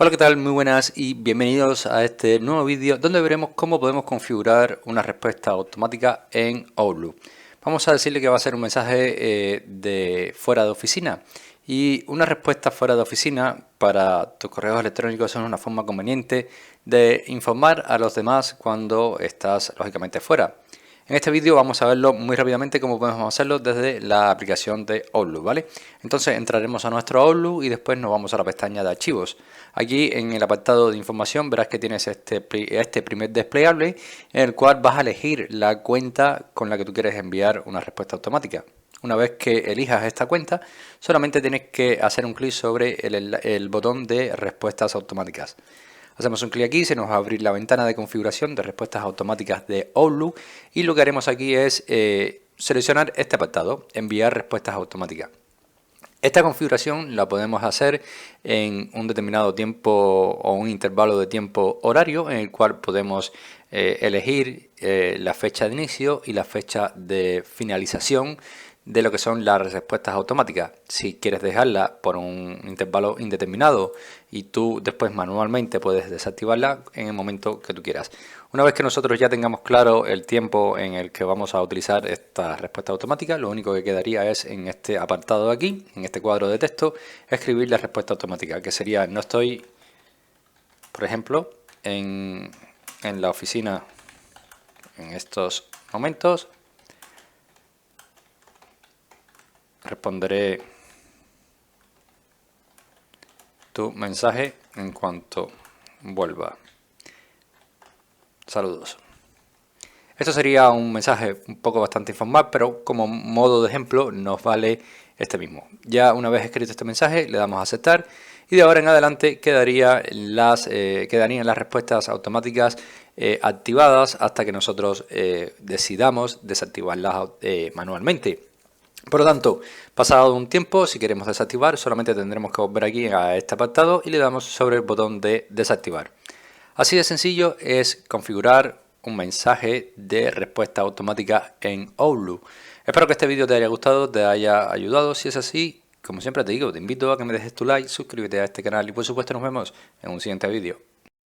Hola, ¿qué tal? Muy buenas y bienvenidos a este nuevo vídeo donde veremos cómo podemos configurar una respuesta automática en Outlook. Vamos a decirle que va a ser un mensaje de fuera de oficina, y una respuesta fuera de oficina para tus correos electrónicos son una forma conveniente de informar a los demás cuando estás lógicamente fuera. En este vídeo vamos a verlo muy rápidamente cómo podemos hacerlo desde la aplicación de Outlook, ¿vale? Entonces entraremos a nuestro Outlook y después nos vamos a la pestaña de archivos. Aquí en el apartado de información verás que tienes este primer desplegable en el cual vas a elegir la cuenta con la que tú quieres enviar una respuesta automática. Una vez que elijas esta cuenta, solamente tienes que hacer un clic sobre el botón de respuestas automáticas. Hacemos un clic aquí, se nos va a abrir la ventana de configuración de respuestas automáticas de Outlook y lo que haremos aquí es seleccionar este apartado, enviar respuestas automáticas. Esta configuración la podemos hacer en un determinado tiempo o un intervalo de tiempo horario en el cual podemos elegir la fecha de inicio y la fecha de finalización de lo que son las respuestas automáticas. Si quieres dejarla por un intervalo indeterminado y tú después manualmente puedes desactivarla en el momento que tú quieras. Una vez que nosotros ya tengamos claro el tiempo en el que vamos a utilizar esta respuesta automática, lo único que quedaría es en este apartado de aquí, en este cuadro de texto, escribir la respuesta automática, que sería: no estoy, por ejemplo, en la oficina en estos momentos. Responderé tu mensaje en cuanto vuelva. Saludos. Esto sería un mensaje un poco bastante informal, pero como modo de ejemplo nos vale este mismo. Ya una vez escrito este mensaje le damos a aceptar y de ahora en adelante quedarían las respuestas automáticas activadas hasta que nosotros decidamos desactivarlas manualmente. Por lo tanto, pasado un tiempo, si queremos desactivar, solamente tendremos que volver aquí a este apartado y le damos sobre el botón de desactivar. Así de sencillo es configurar un mensaje de respuesta automática en Outlook. Espero que este vídeo te haya gustado, te haya ayudado. Si es así, como siempre te digo, te invito a que me dejes tu like, suscríbete a este canal y por supuesto nos vemos en un siguiente vídeo.